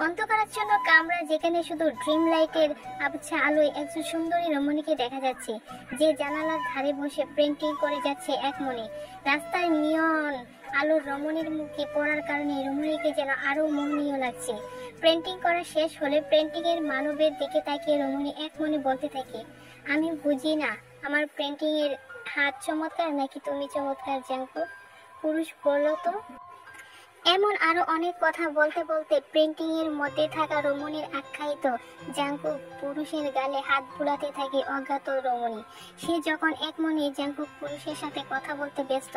অন্ধকারাচ্ছন্ন কামরা, যেখানে শুধু ড্রিম লাইটের আবছা আলোয় একজন সুন্দরী রমণীকে দেখা যাচ্ছে, যে জানালার ধারে বসে পেন্টিং করে যাচ্ছে এক মনে। রাস্তার নিয়ন আলোর রমণীর মুখে পড়ার কারণে রমণীকে যেন আরো মোহনীয় লাগছে। পেন্টিং করা শেষ হলে পেন্টিং এর মানবের দিকে তাকিয়ে রমণী এক মনে বলতে থাকে, আমি বুঝি না আমার পেন্টিং এর হাত চমৎকার নাকি তুমি চমৎকার জাঙ্কু পুরুষ, বলো তো। এমন আরো অনেক কথা বলতে বলতে পেন্টিং এর মধ্যে থাকা রমণীর আখ্যায়িত জাঙ্কুক পুরুষের গালে হাত বুলাতে থাকে অজ্ঞাত রমণী। সে যখন এক মনে জাঙ্কুক পুরুষের সাথে কথা বলতে ব্যস্ত,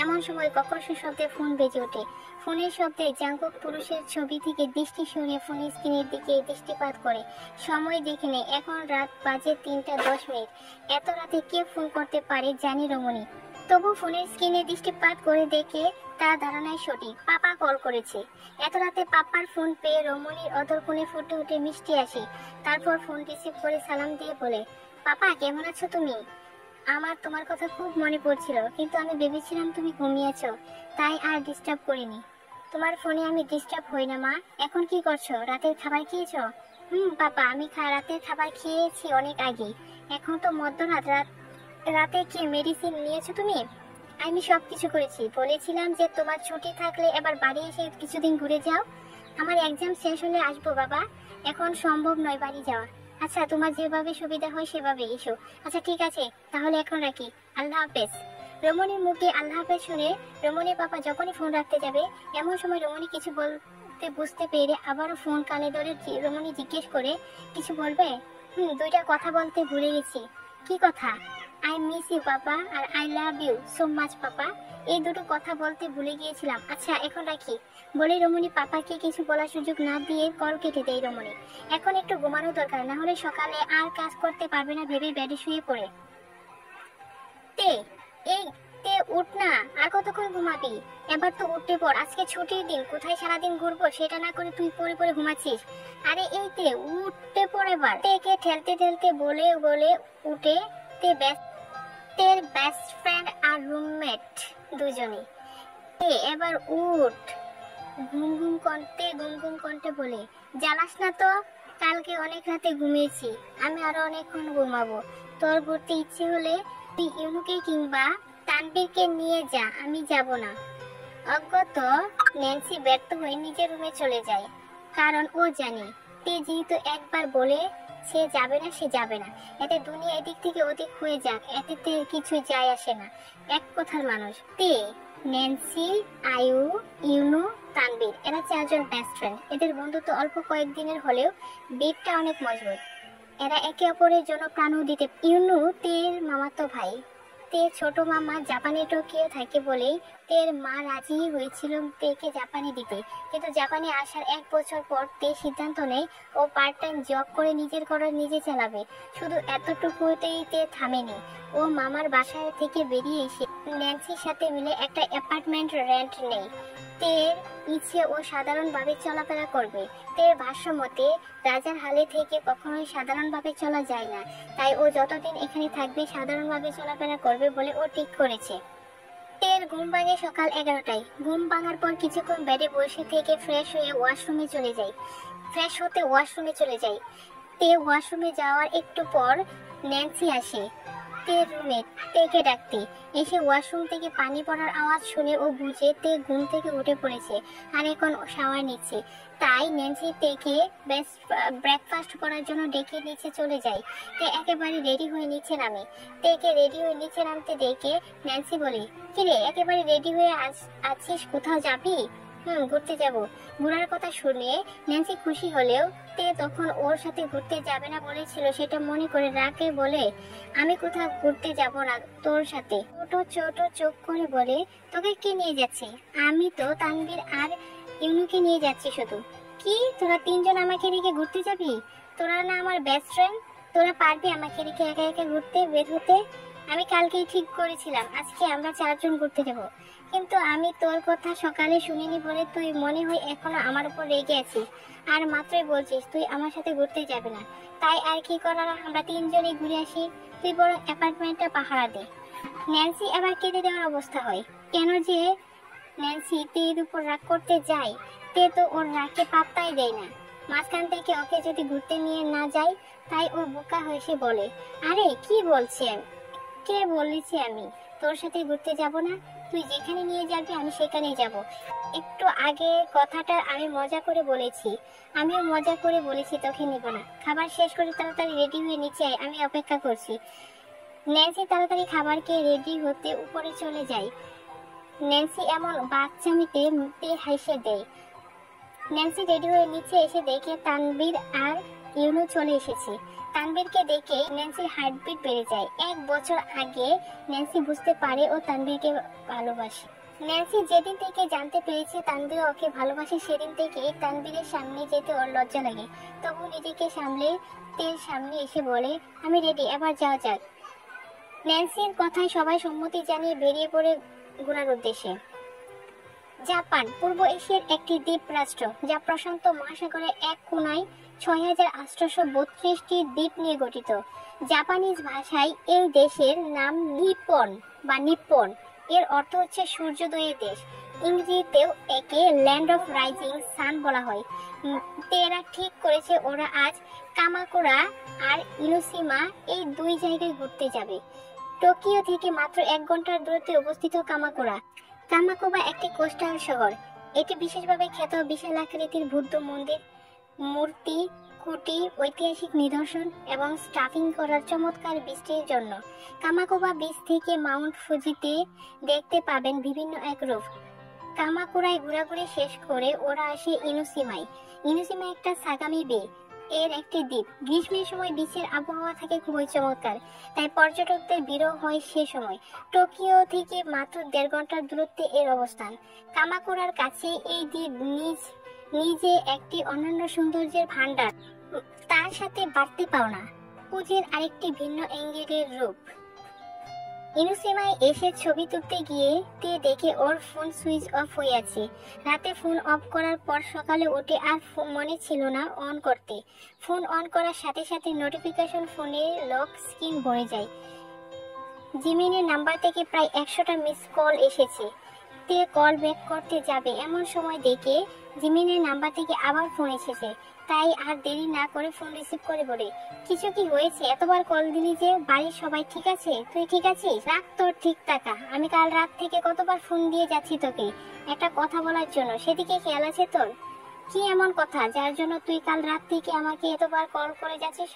এমন সময় ককর্ষ শব্দে ফোন বেজে ওঠে। ফোনের শব্দে জাঙ্কুক পুরুষের ছবি থেকে দৃষ্টি সরিয়ে ফোনের স্ক্রিনের দিকে দৃষ্টিপাত করে। সময় দেখে নেয়, এখন রাত বাজে 3:10। এত রাতে কে ফোন করতে পারে জানি রমণী, তবু ফোনের স্ক্রিনে দৃষ্টিপাত করে দেখে তার ধারণায় সঠিক, পাপা কল করেছে। এত রাতে পাপার ফোন পেয়ে রমণীর অধর কোণে ফুটে উঠে মিষ্টি আসে। তারপর ফোন রিসিভ করে সালাম দিয়ে বলে, পাপা কেমন আছো তুমি? আমার তোমার কথা খুব মনে পড়ছিল, কিন্তু আমি ভেবেছিলাম তুমি ঘুমিয়েছো, তাই আর ডিস্টার্ব করিনি। তোমার ফোনে আমি ডিস্টার্ব হই না মা। এখন কি করছো? রাতের খাবার খেয়েছো? পাপা, আমি রাতের খাবার খেয়েছি অনেক আগে। এখন তো মধ্যরাত, রাতে কি মেডিসিন নিয়েছো তুমি? আমি সবকিছু করেছি। বলেছিলাম যে তোমার ছুটি থাকলে এবার বাড়ি এসে কিছুদিন ঘুরে যাও। আমার এক্সাম শেষ হলে আসবো বাবা, এখন সম্ভব নয় বাড়ি যাওয়া। আচ্ছা, তোমার যেভাবে সুবিধা হয় সেভাবে এসো। আচ্ছা ঠিক আছে, তাহলে এখন রাখি, আল্লাহ হাফেজ। রমণীর মুখে আল্লাহ হাফেজ শুনে রমণীর পাপা যখনই ফোন রাখতে যাবে, এমন সময় রমণী কিছু বলতে বুঝতে পেরে আবারও ফোন কানে ধরে রমণী জিজ্ঞেস করে, কিছু বলবে? দুইটা কথা বলতে ভুলে গেছি। কি কথা? আই মিস ইউ পাপা আর I love you so much papa, এই দুটো কথা বলতে ভুলে গিয়েছিলাম। আচ্ছা এখন রাখি বলে রমণী পাপাকে কিছু বলার সুযোগ না দিয়ে কল কেটে দেয় রমণী। এখন একটু ঘুমানো দরকার, না হলে সকালে আর কাজ করতে পারবে না ভেবে বেডে শুয়ে পড়ে। উঠ না, আর কতক্ষণ ঘুমাবি? এবার তো উঠতে পর, আজকে ছুটির দিন, কোথায় সারাদিন ঘুরবো সেটা না করে তুই পড়ে পড়ে ঘুমাচ্ছিস। আরে উঠতে পড়ে এবার। তেকে ঠেলতে ঠেলতে বলে উঠে তের বেস্ট ফ্রেন্ড আর রুমমেট দুজনে। এবার উঠ। ঘুম ঘুম কণ্ঠে বলে, জ্বালাস না তো, কালকে অনেক রাতে ঘুমিয়েছি, আমি আরো অনেকক্ষণ ঘুমাবো। তোর ঘুরতে ইচ্ছে হলে তুই ইউনুকে কিংবা তানবীরকে নিয়ে যা, আমি যাব না। অজ্ঞাত ন্যান্সি ব্যর্থ হয়ে নিজের রুমে চলে যায়, কারণ ও জানে তে যেহেতু একবার বলে সে যাবে না, এতে দুনিয়া এদিক থেকে ওদিক হয়ে যাক, এতে কিছু যায় আসে না। এক কথার মানুষ। তে, ন্যান্সি, আয়ু, ইউনু, তানবীর, এরা চারজন বেস্ট ফ্রেন্ড। এদের বন্ধুত্ব অল্প কয়েকদিনের হলেও বেটটা অনেক মজবুত। এরা একে অপরের জন্য প্রাণও দিতে। ইউনু তের মামাতো ভাই। তের ছোট মামা জাপানে টোকিও থাকে বলেই তের মা রাজি হয়েছিল তেকে জাপানে দিতে, কিন্তু জাপানে আসার 1 বছর পর তে সিদ্ধান্ত নেয় ও পার্ট টাইম জব করে নিজের খরচ নিজে চালাবে। শুধু এতটুকুতেই তে থামেনি, ও মামার বাসায় থেকে বেরিয়ে এসে ন্যান্সির সাথে মিলে একটা অ্যাপার্টমেন্ট রেন্ট নেয়। তের ইচ্ছে ও সাধারণভাবে চলাফেরা করবে। তের ভাষ্য মতে রাজার হালে থেকে কখনোই সাধারণভাবে চলা যায় না, তাই ও যতদিন এখানে থাকবে সাধারণভাবে চলাফেরা করবে বলে ও ঠিক করেছে। তের ঘুম ভাঙে সকাল 11টায়। ঘুম ভাঙার পর কিছুক্ষণ বেডে বসে থেকে ফ্রেশ হতে ওয়াশরুমে চলে যায়। তে ওয়াশরুমে যাওয়ার একটু পর ন্যান্সি আসে তের রুমে তেকে ডাকতে। এসে ওয়াশরুম থেকে পানি পড়ার আওয়াজ শুনে ও বুঝে তে ঘুম থেকে উঠে পড়েছে আর এখন শাওয়ার নিচ্ছে। তাই ন্যান্সি তেকে ব্রেকফাস্ট করার জন্য ডেকে নিচে চলে যায়। তে একেবারে রেডি হয়ে নিচে নামে। তেকে রেডি হয়ে নিচে নামতে দেখে ন্যান্সি বলে, কিরে একেবারে রেডি হয়ে আছিস, কোথাও যাবি? ঘুরতে যাব। ঘোরার কথা শুনে ন্যান্সি খুশি হলেও তে তখন ওর সাথে ঘুরতে যাবে না বলেছিল, সেটা মনে করে রাগে বলে, আমি কোথাও ঘুরতে যাব না তোর সাথে। ছোট চোখ করে বলে, তোকে কে নিয়ে যাচ্ছে? আমি তো তানবীর আর ইউনুকে নিয়ে যাচ্ছি শুধু। কি, তোরা 3 জন আমাকে রেখে ঘুরতে যাবি? তোরা না আমার বেস্ট ফ্রেন্ড, তোরা পারবি আমাকে রেখে একা একা ঘুরতে বের হতে? আমি কালকেই ঠিক করেছিলাম আজকে আমরা 4 জন ঘুরতে যাব। কিন্তু আমি তোর কথা সকালে শুনিনি বলে তুই মনে হয় এখনো আমার উপর রেগে আছিস, আর মাত্রই বলছিস তুই আমার সাথে ঘুরতে যাবে না। তাই আর কি করার, আমরা তিনজনই ঘুরে আসি, তুই বরং অ্যাপার্টমেন্টটা পাহারা দে। ন্যান্সি এবার কেঁদে দেওয়ার অবস্থা হয়। কেন যে ন্যান্সি তের উপর রাগ করতে যায়, তে তো ওর রাগকে পাত্তাই দেয় না। মাঝখান থেকে ওকে যদি ঘুরতে নিয়ে না যায়, তাই ও বোকা হেসে বলে, আরে কি বলছি আমি, কে বলেছি আমি তোর সাথে ঘুরতে যাব না? তুই যেখানে নিয়ে যাবি আমি সেখানেই যাব। একটু আগে কথাটা আমি মজা করে বলেছি, আমিও মজা করে বলেছি তোকে নিব না। খাবার শেষ করে তাড়াতাড়ি রেডি হয়ে নিচে আয়, আমি অপেক্ষা করছি। ন্যান্সি তাড়াতাড়ি খাবার খেয়ে রেডি হতে উপরে চলে যায়। ন্যান্সি এমন বাচ্চামিতে মুখে হেসে দেয়। ন্যান্সি রেডি হয়ে নিচে এসে দেখে তানবীর আর ইউনু চলে এসেছে। তানবীরকে দেখে ন্যান্সির হার্টবিট বেড়ে যায়। 1 বছর আগে ন্যান্সি বুঝতে পারে ও তানবীরকে ভালোবাসে। ন্যান্সি যেদিন থেকে জানতে পেরেছে তানবীর ওকে ভালোবাসে, সেদিন থেকে তানবীরের সামনে যেতে ওর লজ্জা লাগে। তবু নিজেকে সামলে তের সামনে এসে বলে, আমি রেডি, এবার যাওয়া যাক। ন্যান্সির কথায় সবাই সম্মতি জানিয়ে বেরিয়ে পড়ে ঘোরার উদ্দেশ্যে। জাপান পূর্ব এশিয়ার একটি দ্বীপ রাষ্ট্র, যা প্রশান্ত মহাসাগরের এক কোণায় 6832টি দ্বীপ নিয়ে গঠিত। জাপানিজ ভাষায় এই দেশের নাম নিপ্পন বা নিপ্পন, এর অর্থ হচ্ছে সূর্যোদয়ের দেশ। ইংরেজিতেও একে ল্যান্ড অফ রাইজিং সান বলা হয়। এরা ঠিক করেছে ওরা আজ কামাকুরা আর ইনোসিমা এই দুই জায়গায় ঘুরতে যাবে। টোকিও থেকে মাত্র 1 ঘন্টার দূরত্বে অবস্থিত কামাকুরা। কামাকুবা একটি কোস্টাল শহর। এটি বিশেষভাবে খ্যাত বিশাল আকৃতির বৌদ্ধ মন্দির, মূর্তি, কুটি, ঐতিহাসিক নিদর্শন এবং স্টাফিং করার চমৎকার বৃষ্টির জন্য। কামাকুবা বিচ থেকে মাউন্ট ফুজিতে দেখতে পাবেন বিভিন্ন এক রূপ। কামাকুরায় ঘোরাঘুরি শেষ করে ওরা আসে ইনোসিমায়। ইনোসিমা একটা সাগামি বে এর একটি দ্বীপ। গ্রীষ্মের সময় বিচের আবহাওয়া থাকে খুবই চমৎকার, তাই পর্যটকদের ভিড় হয় সে সময়। টোকিও থেকে মাত্র 1.5 ঘন্টার দূরত্বে এর অবস্থান। কামাকুরার কাছে এই দ্বীপ নিজে একটি অনন্য সৌন্দর্যের ভান্ডার, তার সাথে বাড়তি পাওনা পুঁজির আরেকটি ভিন্ন অ্যাঙ্গেলের রূপ। ইনোসিমায় এসে ছবি তুলতে গিয়ে তে দেখে ওর ফোন সুইচ অফ হয়ে আছে। রাতে ফোন অফ করার পর সকালে উঠে আর মনে ছিল না অন করতে। ফোন অন করার সাথে সাথে নোটিফিকেশন ফোনের লক স্ক্রিন ভরে যায়। জিমিনের নাম্বার থেকে প্রায় 100টা মিস কল এসেছে। তে কল ব্যাক করতে যাবে এমন সময় দেখে জিমিনের নাম্বার থেকে আবার ফোন এসেছে। তাই আর দেরি না করে ফোন রিসিভ করে বলে, কিছু কি হয়েছে? এতবার কল দিলি যে, বাড়ির সবাই ঠিক আছে? তুই ঠিক আছিস? রাখ তোর ঠিক টাকা। আমি কাল রাত থেকে কতবার ফোন দিয়ে যাচ্ছি তোকে একটা কথা বলার জন্য, সেদিকে খেয়াল আছে তোর? কি এমন কথা যার জন্য তুই কাল রাত থেকে আমাকে এতবার কল করে যাচ্ছিস?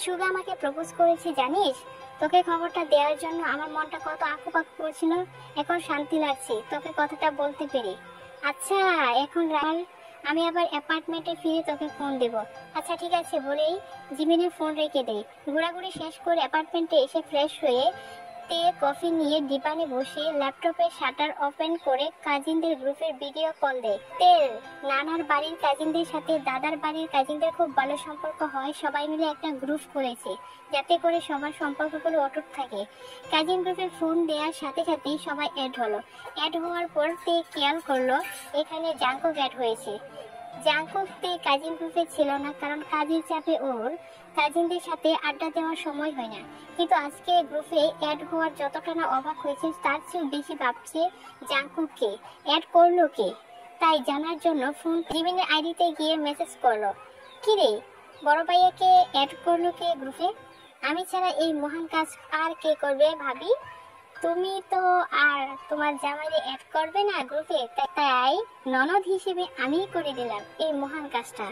সুগা আমাকে প্রপোজ করেছে জানিস? তোকে খবরটা দেওয়ার জন্য আমার মনটা কত আকুপাকু করছিল, এখন শান্তি লাগছে তোকে কথাটা বলতে পেরে। আচ্ছা এখন আমি আবার অ্যাপার্টমেন্টে ফিরে তোকে ফোন দেব। আচ্ছা ঠিক আছে বলেই জিমিনের ফোন রেখে দেয়। ঘোরাঘুরি শেষ করে অ্যাপার্টমেন্টে এসে ফ্রেশ হয়ে তে কফি নিয়ে ডিপানে বসে ল্যাপটপের শাটার ওপেন করে কাজিনদের গ্রুপের ভিডিও কল দেয়। তের নানার বাড়ির কাজিনদের সাথে দাদার বাড়ির কাজিনদের খুব ভালো সম্পর্ক হয়, সবাই মিলে একটা গ্রুপ করেছে যাতে করে সবার সম্পর্কগুলো অটুট থাকে। কাজিন গ্রুপে ফোন দেওয়ার সাথে সাথেই সবাই অ্যাড হলো। অ্যাড হওয়ার পর তে খেয়াল করলো এখানে জাঙ্কুক অ্যাড হয়েছে। জাঙ্কুক তে কাজিন গ্রুপে ছিল না, কারণ কাজের চাপে ওর কাজিনদের সাথে আড্ডা দেওয়ার সময় হয় না। কিন্তু আজকে গ্রুপে অ্যাড হওয়ার যতটা না অবাক হয়েছে, তার চেয়েও বেশি ভাবছে জাঙ্কুককে অ্যাড করলো কে। তাই জানার জন্য ফোন জিমিনের আইডিতে গিয়ে মেসেজ করলো, কিরে বড় ভাইয়াকে অ্যাড করলো কে গ্রুপে? আমি ছাড়া এই মহান কাজ আর কে করবে ভাবি? তুমি তো আর তোমার জামাইরে অ্যাড করবে না গ্রুপে, তাই ননদ হিসেবে আমিই করে দিলাম এই মহান কাজটা।